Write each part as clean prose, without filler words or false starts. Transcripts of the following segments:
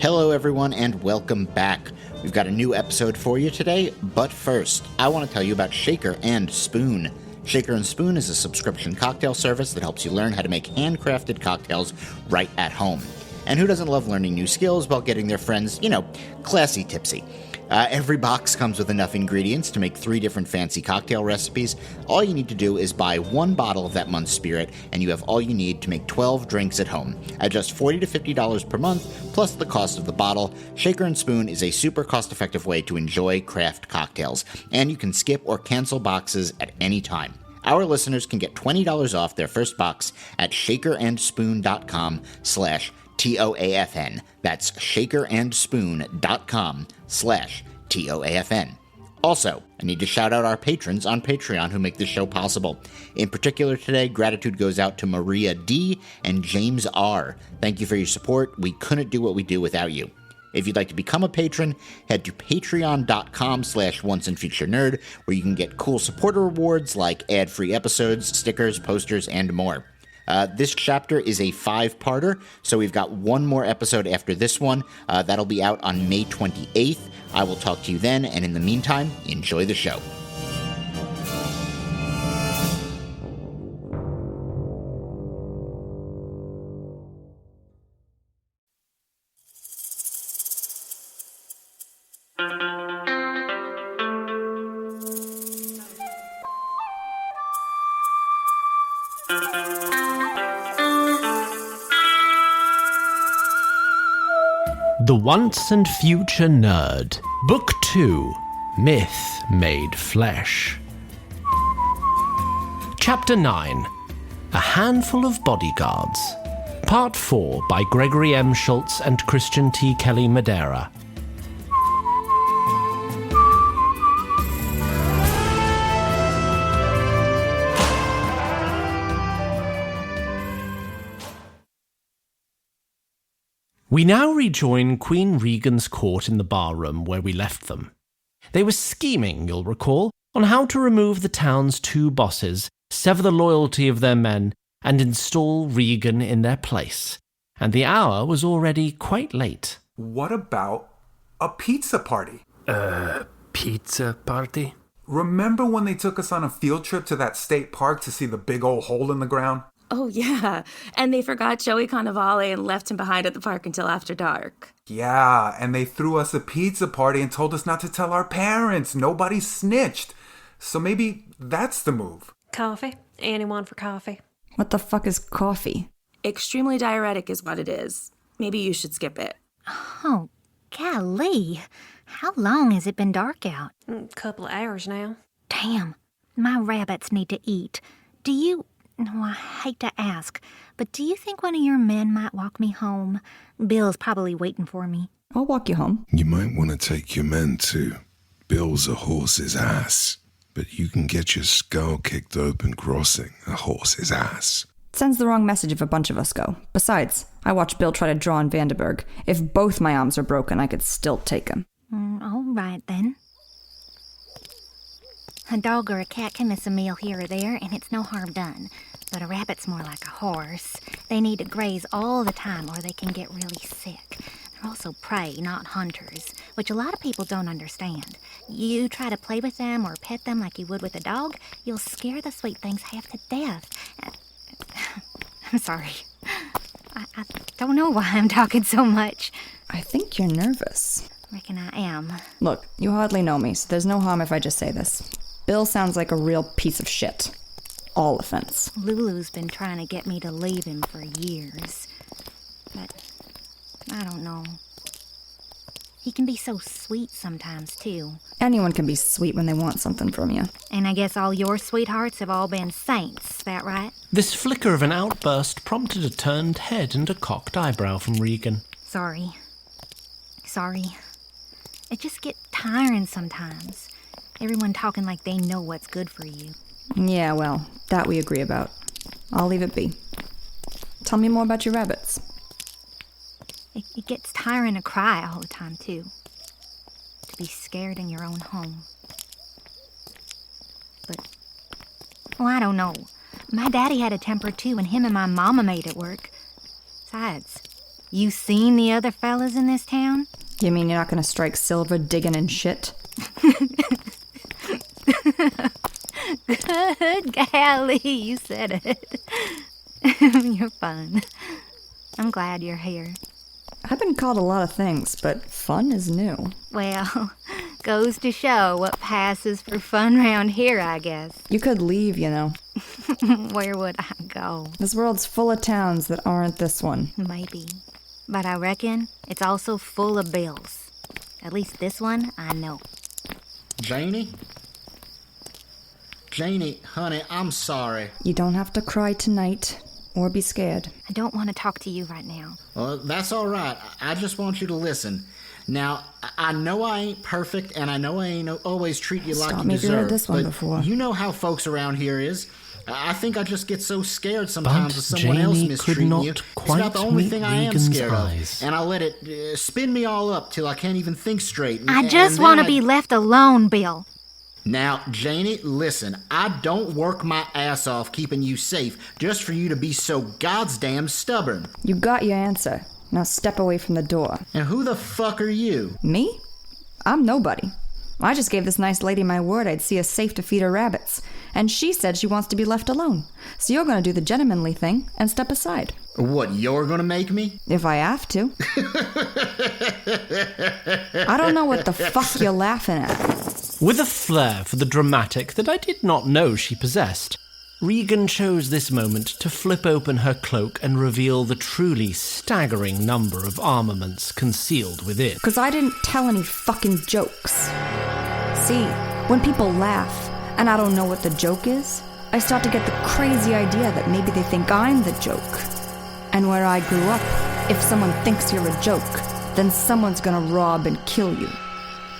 Hello everyone and welcome back. We've got a new episode for you today, but first, I want to tell you about Shaker and Spoon. Shaker and Spoon is a subscription cocktail service that helps you learn how to make handcrafted cocktails right at home. And who doesn't love learning new skills while getting their friends, classy tipsy? Every box comes with enough ingredients to make 3 different fancy cocktail recipes. All you need to do is buy 1 bottle of that month's spirit, and you have all you need to make 12 drinks at home. At just $40 to $50 per month, plus the cost of the bottle, Shaker and Spoon is a super cost-effective way to enjoy craft cocktails, and you can skip or cancel boxes at any time. Our listeners can get $20 off their first box at shakerandspoon.com/TOAFN. That's shakerandspoon.com/TOAFN. Also, I need to shout out our patrons on Patreon who make this show possible. In particular today, gratitude goes out to Maria D. and James R. Thank you for your support. We couldn't do what we do without you. If you'd like to become a patron, head to patreon.com/onceandfuturenerd, where you can get cool supporter rewards like ad-free episodes, stickers, posters, and more. This chapter is a 5-parter, so we've got 1 more episode after this one. That'll be out on May 28th. I will talk to you then, and in the meantime, enjoy the show. The Once and Future Nerd, Book 2, Myth Made Flesh. Chapter 9, A Handful of Bodyguards. Part 4 by Gregory M. Schultz and Christian T. Kelly-MADERA. We now rejoin Queen Regan's court in the barroom where we left them. They were scheming, you'll recall, on how to remove the town's 2 bosses, sever the loyalty of their men, and install Regan in their place. And the hour was already quite late. What about a pizza party? Pizza party? Remember when they took us on a field trip to that state park to see the big old hole in the ground? Oh, yeah. And they forgot Joey Cannavale and left him behind at the park until after dark. Yeah, and they threw us a pizza party and told us not to tell our parents. Nobody snitched. So maybe that's the move. Coffee? Anyone for coffee? What the fuck is coffee? Extremely diuretic is what it is. Maybe you should skip it. Oh, golly. How long has it been dark out? Couple of hours now. Damn. My rabbits need to eat. Do you... Oh, I hate to ask, but do you think one of your men might walk me home? Bill's probably waiting for me. I'll walk you home. You might want to take your men too. Bill's a horse's ass, but you can get your skull kicked open crossing a horse's ass. Sends the wrong message if a bunch of us go. Besides, I watched Bill try to draw on Vanderberg. If both my arms are broken, I could still take him. All right, then. A dog or a cat can miss a meal here or there, and it's no harm done. But a rabbit's more like a horse. They need to graze all the time or they can get really sick. They're also prey, not hunters, which a lot of people don't understand. You try to play with them or pet them like you would with a dog, you'll scare the sweet things half to death. I'm sorry. I don't know why I'm talking so much. I think you're nervous. Reckon I am. Look, you hardly know me, so there's no harm if I just say this. Bill sounds like a real piece of shit. All offense. Lulu's been trying to get me to leave him for years. But I don't know. He can be so sweet sometimes, too. Anyone can be sweet when they want something from you. And I guess all your sweethearts have all been saints, that right? This flicker of an outburst prompted a turned head and a cocked eyebrow from Regan. Sorry. It just gets tiring sometimes. Everyone talking like they know what's good for you. Yeah, well, that we agree about. I'll leave it be. Tell me more about your rabbits. It gets tiring to cry all the time, too. To be scared in your own home. But, well, I don't know. My daddy had a temper, too, and him and my mama made it work. Besides, You seen the other fellas in this town? You mean you're not gonna strike silver digging in shit? Good golly, you said it. You're fun. I'm glad you're here. I've been called a lot of things, but fun is new. Well, goes to show what passes for fun round here, I guess. You could leave, you know. Where would I go? This world's full of towns that aren't this one. Maybe. But I reckon it's also full of bills. At least this one, I know. Janey? Janey, honey, I'm sorry. You don't have to cry tonight, or be scared. I don't want to talk to you right now. Well, that's all right. I just want you to listen. Now, I know I ain't perfect, and I know I ain't always treat you like you Maybe deserve. read this one but before. You know how folks around here is. I think I just get so scared sometimes But of someone else Janey mistreating could not you. It's quite about the only meet thing I am Regan's scared eyes. of. And I let it spin me all up till I can't even think straight. I And just then want to be left alone, Bill. Now, Janey, listen, I don't work my ass off keeping you safe just for you to be so goddamn stubborn. You got your answer. Now step away from the door. And who the fuck are you? Me? I'm nobody. I just gave this nice lady my word I'd see us safe to feed her rabbits. And she said she wants to be left alone. So you're gonna do the gentlemanly thing and step aside. What, you're gonna make me? If I have to. I don't know what the fuck you're laughing at. With a flair for the dramatic that I did not know she possessed, Regan chose this moment to flip open her cloak and reveal the truly staggering number of armaments concealed within. Because I didn't tell any fucking jokes. See, when people laugh, and I don't know what the joke is, I start to get the crazy idea that maybe they think I'm the joke. And where I grew up, if someone thinks you're a joke, then someone's gonna rob and kill you.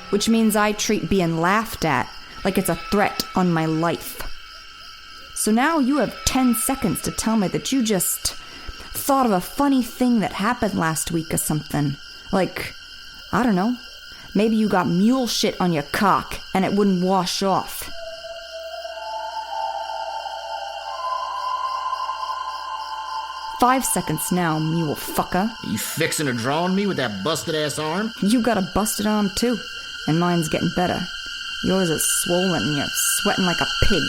Which means I treat being laughed at like it's a threat on my life. So now you have 10 seconds to tell me that you just thought of a funny thing that happened last week or something. Like, I don't know, maybe you got mule shit on your cock and it wouldn't wash off. "5 seconds now, mule fucker." You fixing to draw on me with that busted-ass arm? You got a busted arm too, and mine's getting better. Yours is swollen and you're sweating like a pig.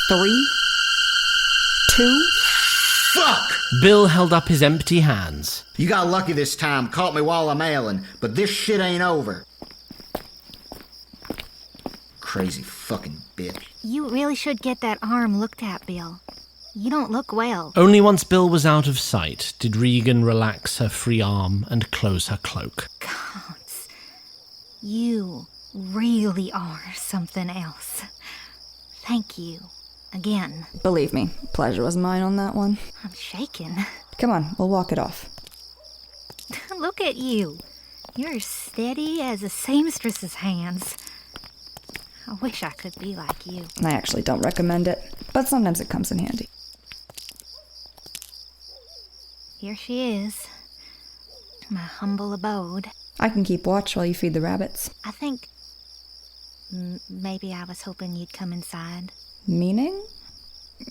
3, 2... Fuck! Bill held up his empty hands. You got lucky this time, caught me while I'm ailing, but this shit ain't over. Crazy fucking bitch. You really should get that arm looked at, Bill. You don't look well. Only once Bill was out of sight did Regan relax her free arm and close her cloak. Counts. You really are something else. Thank you. Again. Believe me, pleasure was mine on that one. I'm shaking. Come on, we'll walk it off. Look at you. You're steady as a seamstress's hands. I wish I could be like you. I actually don't recommend it, but sometimes it comes in handy. Here she is. My humble abode. I can keep watch while you feed the rabbits. I think maybe I was hoping you'd come inside. Meaning?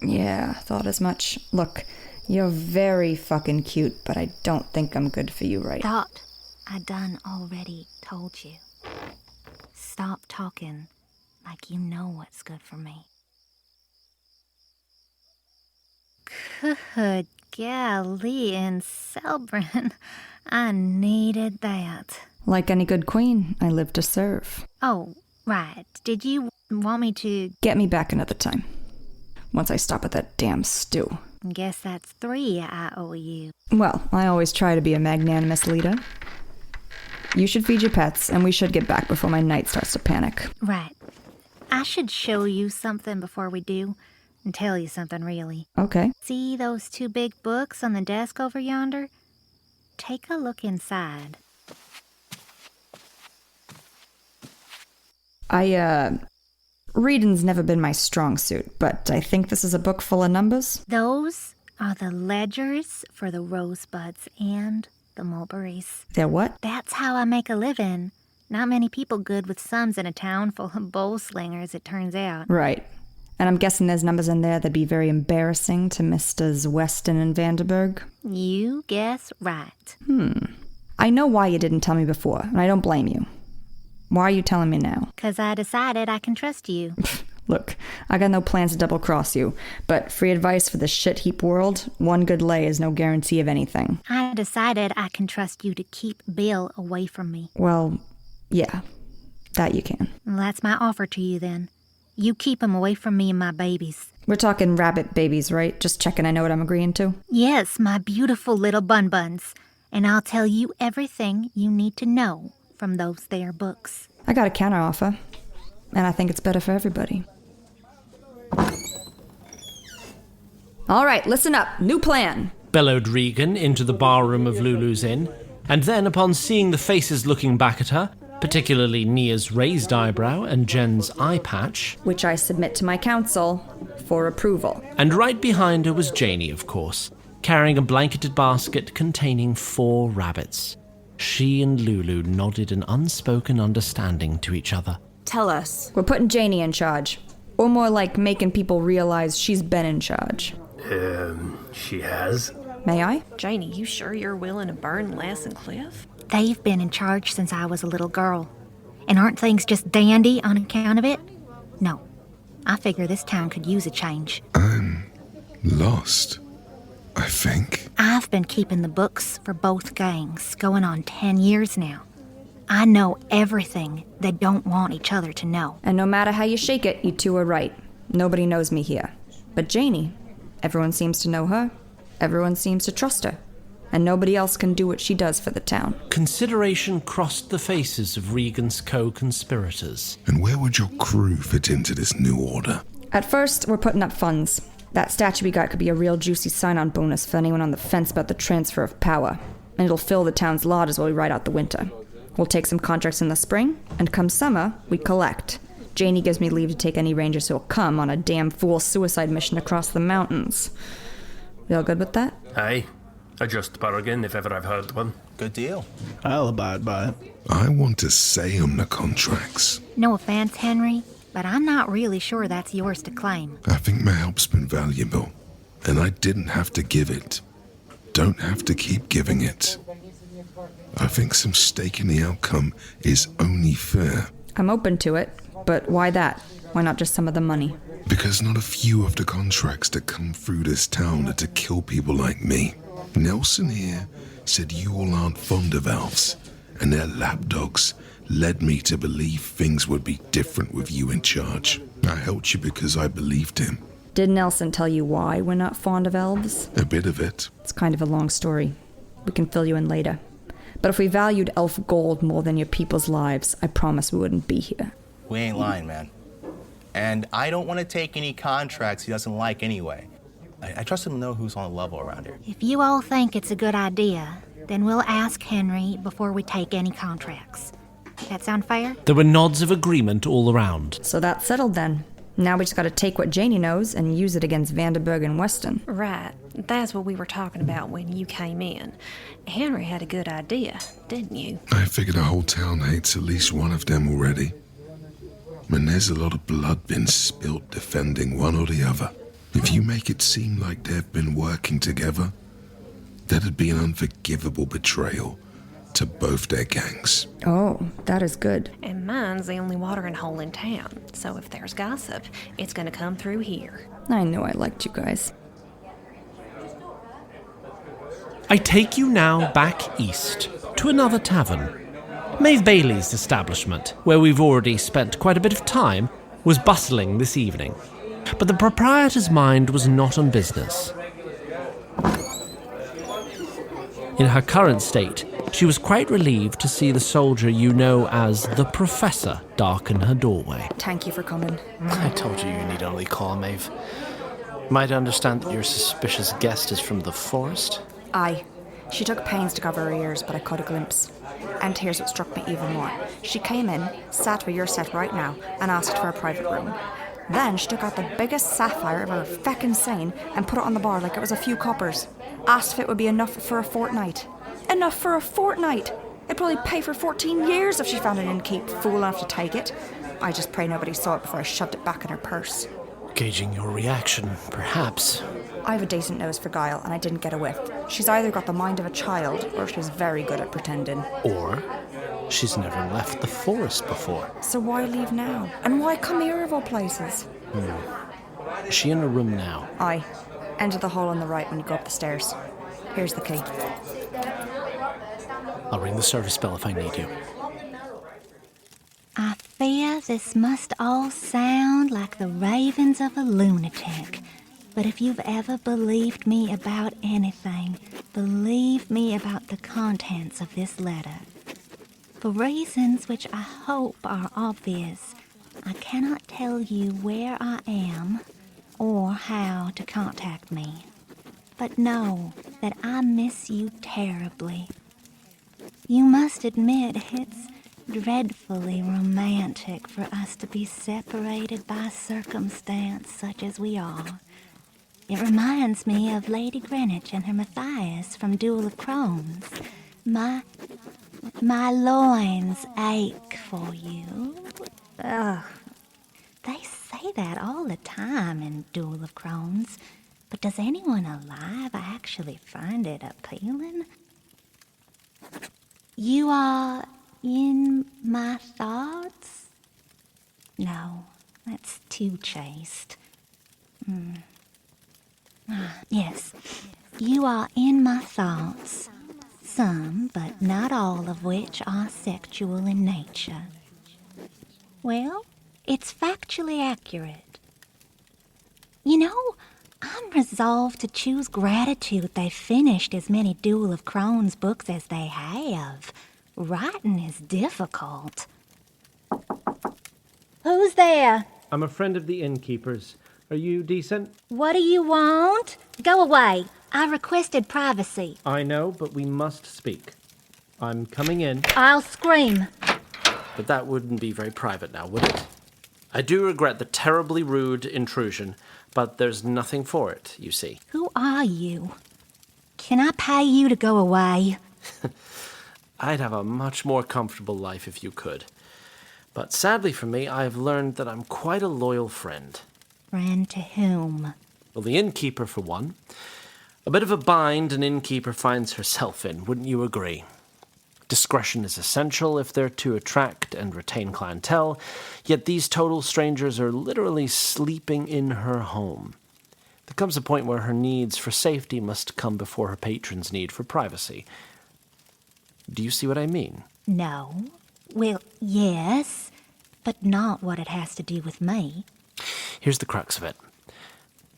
Yeah, thought as much. Look, you're very fucking cute, but I don't think I'm good for you right now. Thought I done already told you. Stop talking like you know what's good for me. Good golly, and Selbren, I needed that. Like any good queen, I live to serve. Oh, right. Did you want me to... Get me back another time. Once I stop with that damn stew. Guess that's 3 I owe you. Well, I always try to be a magnanimous leader. You should feed your pets, and we should get back before my knight starts to panic. Right. I should show you something before we do, and tell you something really. Okay. See those 2 big books on the desk over yonder? Take a look inside. Reading's never been my strong suit, but I think this is a book full of numbers. Those are the ledgers for the rosebuds and the mulberries. They're what? That's how I make a living. Not many people good with sums in a town full of bow slingers, it turns out. Right. And I'm guessing there's numbers in there that'd be very embarrassing to Misters Weston and Vanderberg. You guess right. I know why you didn't tell me before, and I don't blame you. Why are you telling me now? 'Cause I decided I can trust you. Look, I got no plans to double-cross you, but free advice for this shit-heap world, one good lay is no guarantee of anything. I decided I can trust you to keep Bill away from me. Well, yeah, that you can. Well, that's my offer to you then. You keep him away from me and my babies. We're talking rabbit babies, right? Just checking I know what I'm agreeing to. Yes, my beautiful little bun-buns. And I'll tell you everything you need to know from those there books. I got a counteroffer, and I think it's better for everybody. All right, listen up. New plan. Bellowed Regan into the barroom of Lulu's inn, and then upon seeing the faces looking back at her, particularly Nia's raised eyebrow and Jen's eye patch, Which I submit to my council for approval. and right behind her was Janey, of course, carrying a blanketed basket containing 4 rabbits. She and Lulu nodded an unspoken understanding to each other. Tell us. We're putting Janey in charge. Or more like making people realize she's been in charge. She has? May I? Janey, you sure you're willing to burn Les and Cliff? They've been in charge since I was a little girl. And aren't things just dandy on account of it? No. I figure this town could use a change. I'm lost, I think. I've been keeping the books for both gangs, going on 10 years now. I know everything they don't want each other to know. And no matter how you shake it, you two are right. Nobody knows me here. But Janey, everyone seems to know her. Everyone seems to trust her. And nobody else can do what she does for the town. Consideration crossed the faces of Regan's co-conspirators. And where would your crew fit into this new order? At first, we're putting up funds. That statue we got could be a real juicy sign-on bonus for anyone on the fence about the transfer of power. And it'll fill the town's lodges while we ride out the winter. We'll take some contracts in the spring, and come summer, we collect. Janey gives me leave to take any rangers who'll come on a damn fool suicide mission across the mountains. You all good with that? Aye. A just bargain, if ever I've heard one. Good deal. I'll abide by it. I want to say on the contracts. No offense, Henry, but I'm not really sure that's yours to claim. I think my help's been valuable, and I didn't have to give it. Don't have to keep giving it. I think some stake in the outcome is only fair. I'm open to it, but why that? Why not just some of the money? Because not a few of the contracts that come through this town are to kill people like me. Nelson here said you all aren't fond of elves, and their lapdogs led me to believe things would be different with you in charge. I helped you because I believed him. Did Nelson tell you why we're not fond of elves? A bit of it. It's kind of a long story. We can fill you in later. But if we valued elf gold more than your people's lives, I promise we wouldn't be here. We ain't lying, man. And I don't want to take any contracts he doesn't like anyway. I trust him to know who's on the level around here. If you all think it's a good idea, then we'll ask Henry before we take any contracts. That sound fair? There were nods of agreement all around. So that's settled then. Now we just gotta take what Janey knows and use it against Vanderberg and Weston. Right. That's what we were talking about when you came in. Henry had a good idea, didn't you? I figured the whole town hates at least one of them already. And there's a lot of blood been spilt defending one or the other. If you make it seem like they've been working together, that'd be an unforgivable betrayal to both their gangs. Oh, that is good. And mine's the only watering hole in town, so if there's gossip, it's gonna come through here. I knew I liked you guys. I take you now back east to another tavern. Maeve Bailey's establishment, where we've already spent quite a bit of time, was bustling this evening. But the proprietor's mind was not on business. In her current state, she was quite relieved to see the soldier you know as the Professor darken her doorway. Thank you for coming. I told you you need only call, Maeve. Might I understand that your suspicious guest is from the forest? Aye. She took pains to cover her ears, but I caught a glimpse. And here's what struck me even more. She came in, sat where you're sat right now, and asked for a private room. Then she took out the biggest sapphire I've ever feckin' seen and put it on the bar like it was a few coppers. Asked if it would be enough for a fortnight. Enough for a fortnight! It'd probably pay for 14 years if she found an innkeep fool enough to take it. I just pray nobody saw it before I shoved it back in her purse. Gauging your reaction, perhaps. I have a decent nose for guile, and I didn't get a whiff. She's either got the mind of a child, or she's very good at pretending. Or she's never left the forest before. So why leave now? And why come here of all places? Is she in her room now? Aye. Enter the hall on the right when you go up the stairs. Here's the key. I'll ring the service bell if I need you. I fear this must all sound like the ravings of a lunatic. But if you've ever believed me about anything, believe me about the contents of this letter. For reasons which I hope are obvious, I cannot tell you where I am or how to contact me. But know that I miss you terribly. You must admit it's dreadfully romantic for us to be separated by circumstance such as we are. It reminds me of Lady Greenwich and her Matthias from Duel of Crones. My loins ache for you. Ugh. They say that all the time in Duel of Crones, but does anyone alive actually find it appealing? You are in my thoughts? No, that's too chaste. Yes, you are in my thoughts, some, but not all of which are sexual in nature. Well, it's factually accurate. You know, I'm resolved to choose gratitude they've finished as many Duel of Crones books as they have. Writing is difficult. Who's there? I'm a friend of the innkeeper's. Are you decent? What do you want? Go away. I requested privacy. I know, but we must speak. I'm coming in. I'll scream. But that wouldn't be very private now, would it? I do regret the terribly rude intrusion, but there's nothing for it, you see. Who are you? Can I pay you to go away? I'd have a much more comfortable life if you could. But sadly for me, I've learned that I'm quite a loyal friend. Friend to whom? Well, the innkeeper, for one. A bit of a bind an innkeeper finds herself in, wouldn't you agree? Discretion is essential if they're to attract and retain clientele, yet these total strangers are literally sleeping in her home. There comes a point where her needs for safety must come before her patron's need for privacy. Do you see what I mean? No. Well, yes, but not what it has to do with me. Here's the crux of it.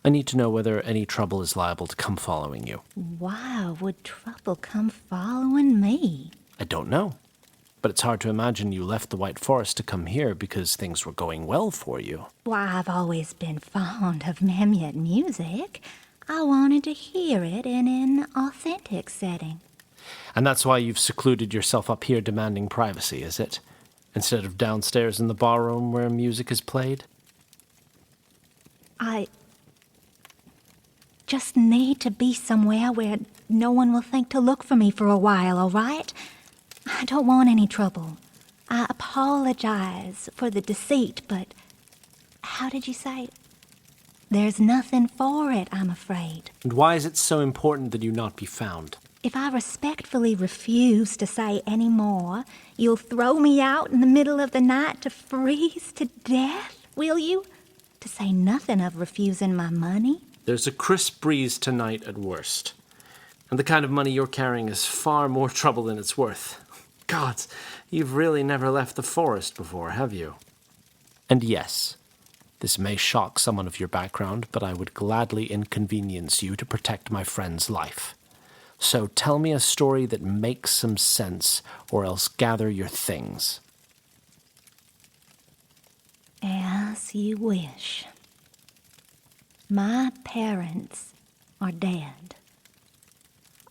I need to know whether any trouble is liable to come following you. Why would trouble come following me? I don't know. But it's hard to imagine you left the White Forest to come here because things were going well for you. Why, I've always been fond of Memyet music. I wanted to hear it in an authentic setting. And that's why you've secluded yourself up here demanding privacy, is it? Instead of downstairs in the barroom where music is played? I just need to be somewhere where no one will think to look for me for a while, all right? I don't want any trouble. I apologize for the deceit, but how did you say it? There's nothing for it, I'm afraid. And why is it so important that you not be found? If I respectfully refuse to say any more, you'll throw me out in the middle of the night to freeze to death, will you? To say nothing of refusing my money? There's a crisp breeze tonight at worst. And the kind of money you're carrying is far more trouble than it's worth. Gods, you've really never left the forest before, have you? And yes, this may shock someone of your background, but I would gladly inconvenience you to protect my friend's life. So tell me a story that makes some sense, or else gather your things. As you wish. My parents are dead.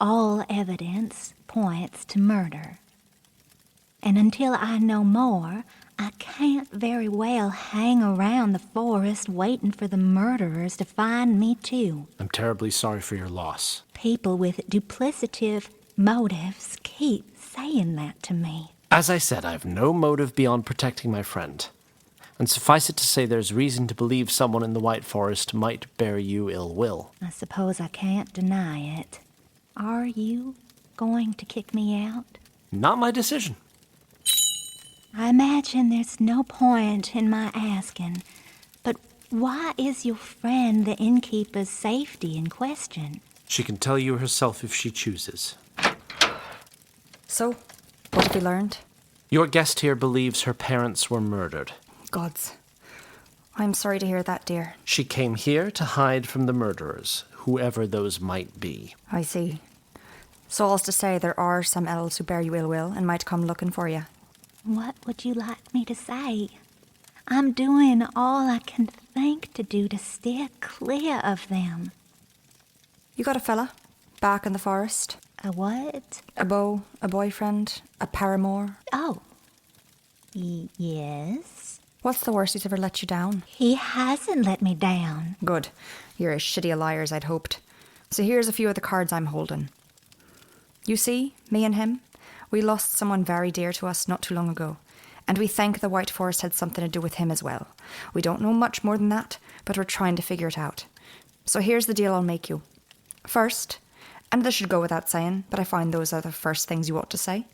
All evidence points to murder. And until I know more, I can't very well hang around the forest waiting for the murderers to find me too. I'm terribly sorry for your loss. People with duplicative motives keep saying that to me. As I said, I have no motive beyond protecting my friend. And suffice it to say there's reason to believe someone in the White Forest might bear you ill will. I suppose I can't deny it. Are you going to kick me out? Not my decision. I imagine there's no point in my asking, but why is your friend the innkeeper's safety in question? She can tell you herself if she chooses. So, what have you learned? Your guest here believes her parents were murdered. Gods. I'm sorry to hear that, dear. She came here to hide from the murderers, whoever those might be. I see. So all's to say there are some elves who bear you ill will and might come looking for you. What would you like me to say? I'm doing all I can think to do to steer clear of them. You got a fella back in the forest? A what? A beau, a boyfriend, a paramour? Oh. Yes? What's the worst he's ever let you down? He hasn't let me down. Good. You're as shitty a liar as I'd hoped. So here's a few of the cards I'm holding. You see, me and him, we lost someone very dear to us not too long ago, and we think the White Forest had something to do with him as well. We don't know much more than that, but we're trying to figure it out. So here's the deal I'll make you. First, and this should go without saying, but I find those are the first things you ought to say.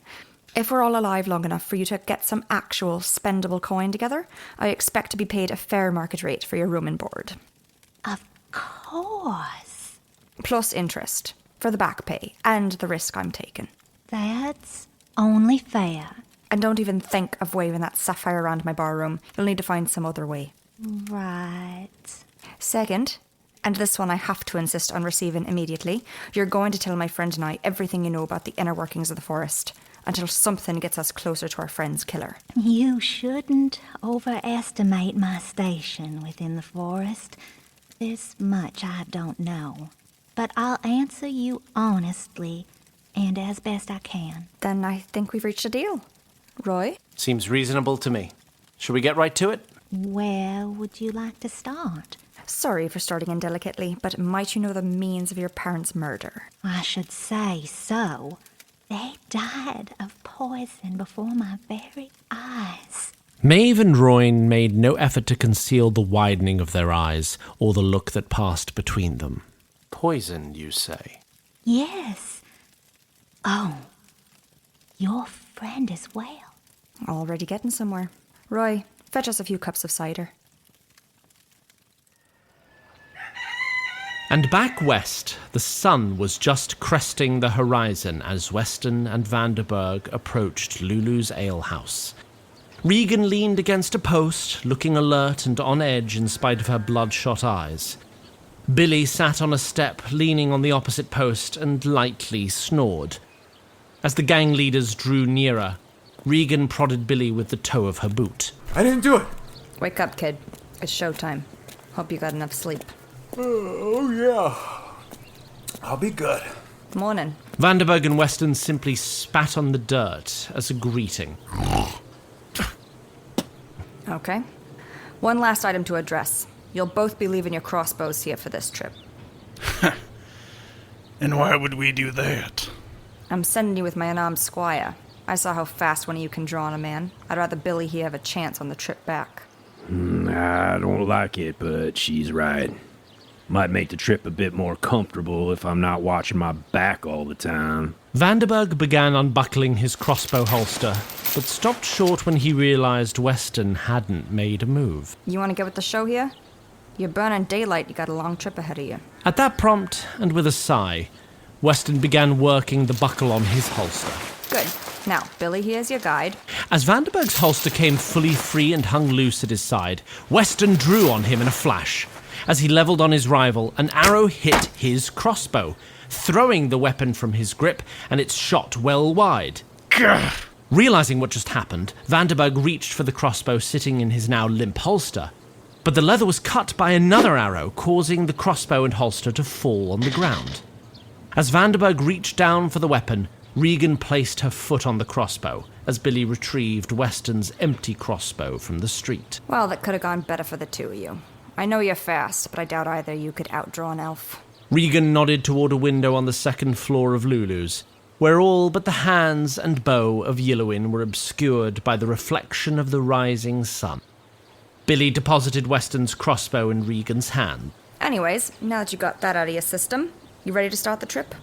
If we're all alive long enough for you to get some actual spendable coin together, I expect to be paid a fair market rate for your room and board. Of course. Plus interest for the back pay and the risk I'm taking. That's only fair. And don't even think of waving that sapphire around my barroom. You'll need to find some other way. Right. Second, and this one I have to insist on receiving immediately, you're going to tell my friend and I everything you know about the inner workings of the forest, until something gets us closer to our friend's killer. You shouldn't overestimate my station within the forest. There's much I don't know. But I'll answer you honestly and as best I can. Then I think we've reached a deal. Roy? Seems reasonable to me. Shall we get right to it? Where would you like to start? Sorry for starting indelicately, but might you know the means of your parents' murder? I should say so. They died of poison before my very eyes. Maeve and Yllowyyn made no effort to conceal the widening of their eyes or the look that passed between them. Poisoned, you say? Yes. Oh, your friend as well. Already getting somewhere. Roy, fetch us a few cups of cider. And back west, the sun was just cresting the horizon as Weston and Vanderberg approached Lulu's alehouse. Regan leaned against a post, looking alert and on edge in spite of her bloodshot eyes. Billy sat on a step, leaning on the opposite post, and lightly snored. As the gang leaders drew nearer, Regan prodded Billy with the toe of her boot. I didn't do it! Wake up, kid. It's showtime. Hope you got enough sleep. Oh, yeah. I'll be good. Morning. Vanderberg and Weston simply spat on the dirt as a greeting. Okay. One last item to address. You'll both be leaving your crossbows here for this trip. And why would we do that? I'm sending you with my unarmed squire. I saw how fast one of you can draw on a man. I'd rather Billy here have a chance on the trip back. I don't like it, but she's right. Might make the trip a bit more comfortable if I'm not watching my back all the time. Vanderberg began unbuckling his crossbow holster, but stopped short when he realized Weston hadn't made a move. You want to get with the show here? You're burning daylight, you got a long trip ahead of you. At that prompt, and with a sigh, Weston began working the buckle on his holster. Good. Now, Billy here's your guide. As Vanderberg's holster came fully free and hung loose at his side, Weston drew on him in a flash. As he levelled on his rival, an arrow hit his crossbow, throwing the weapon from his grip, and it shot well wide. Gah! Realising what just happened, Vanderberg reached for the crossbow sitting in his now limp holster. But the leather was cut by another arrow, causing the crossbow and holster to fall on the ground. As Vanderberg reached down for the weapon, Regan placed her foot on the crossbow, as Billy retrieved Weston's empty crossbow from the street. Well, that could have gone better for the two of you. I know you're fast, but I doubt either you could outdraw an elf. Regan nodded toward a window on the second floor of Lulu's, where all but the hands and bow of Yllowyyn were obscured by the reflection of the rising sun. Billy deposited Weston's crossbow in Regan's hand. Anyways, now that you got that out of your system, you ready to start the trip?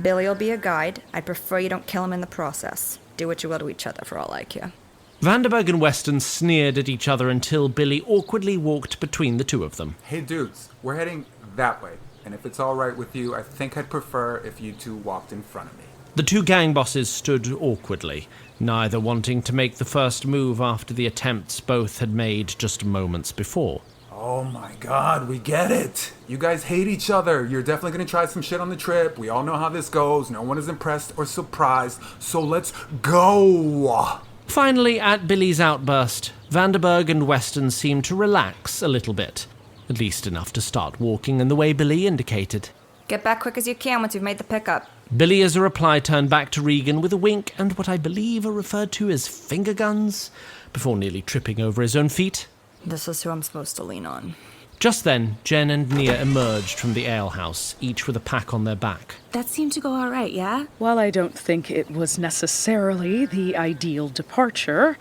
Billy'll be a guide. I'd prefer you don't kill him in the process. Do what you will to each other for all I care. Vanderberg and Weston sneered at each other until Billy awkwardly walked between the two of them. Hey dudes, we're heading that way. And if it's all right with you, I think I'd prefer if you two walked in front of me. The two gang bosses stood awkwardly, neither wanting to make the first move after the attempts both had made just moments before. Oh my god, we get it! You guys hate each other. You're definitely gonna try some shit on the trip. We all know how this goes. No one is impressed or surprised. So let's go! Finally, at Billy's outburst, Vanderberg and Weston seemed to relax a little bit. At least enough to start walking in the way Billy indicated. Get back quick as you can once you've made the pickup. Billy, as a reply, turned back to Regan with a wink and what I believe are referred to as finger guns, before nearly tripping over his own feet. This is who I'm supposed to lean on. Just then, Jen and Nia emerged from the alehouse, each with a pack on their back. That seemed to go all right, yeah? While I don't think it was necessarily the ideal departure,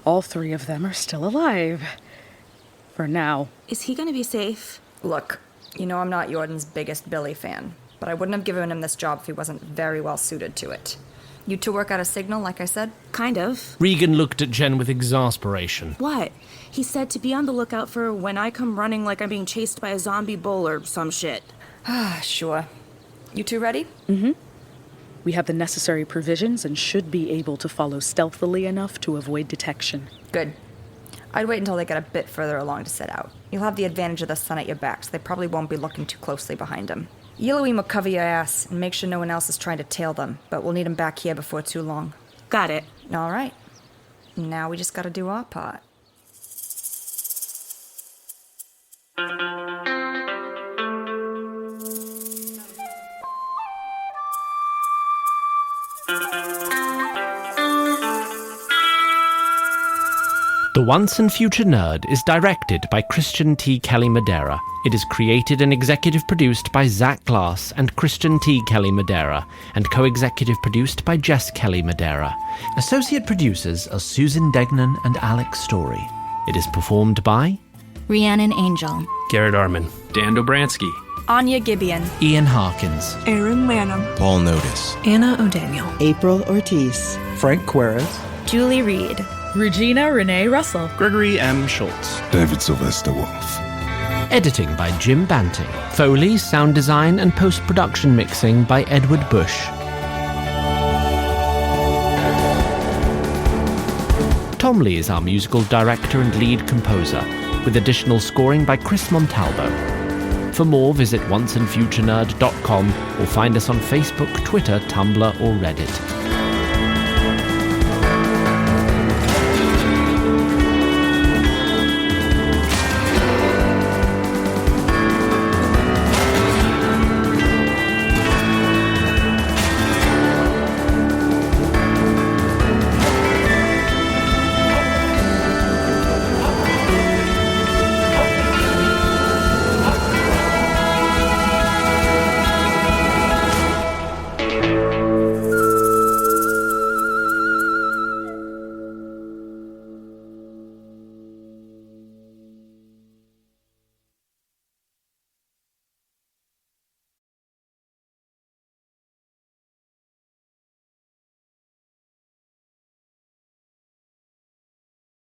all three of them are still alive. For now. Is he gonna be safe? Look, you know I'm not Jordan's biggest Billy fan, but I wouldn't have given him this job if he wasn't very well suited to it. You two work out a signal, like I said? Kind of. Regan looked at Jen with exasperation. What? He said to be on the lookout for when I come running like I'm being chased by a zombie bull or some shit. Sure. You two ready? Mm-hmm. We have the necessary provisions and should be able to follow stealthily enough to avoid detection. Good. I'd wait until they get a bit further along to set out. You'll have the advantage of the sun at your back, so they probably won't be looking too closely behind them. Yllowyyn will cover your ass and make sure no one else is trying to tail them, but we'll need them back here before too long. Got it. All right. Now we just gotta do our part. The Once and Future Nerd is directed by Christian T. Kelly-MADERA. It is created and executive produced by Zach Glass and Christian T. Kelly-MADERA, and co-executive produced by Jess Kelly-MADERA. Associate producers are Susan Degnan and Alex Story. It is performed by Rhiannon Angel, Garrett ARMYN, Dan Dobransky, ANYA GIBIAN, Ian Harkins, Aaron Lanham, Paul Notice, Anna O'Daniel, April Ortiz, Frank QUERIS, Julie Reed, Regina Renee Russell, Gregory M. Schultz, David Sylvester Wolf. Editing by Jim Banting. Foley, sound design and post-production mixing by Edward Bush. Tom Lee is our musical director and lead composer, with additional scoring by Chris Montalvo. For more, visit onceandfuturenerd.com or find us on Facebook, Twitter, Tumblr or Reddit.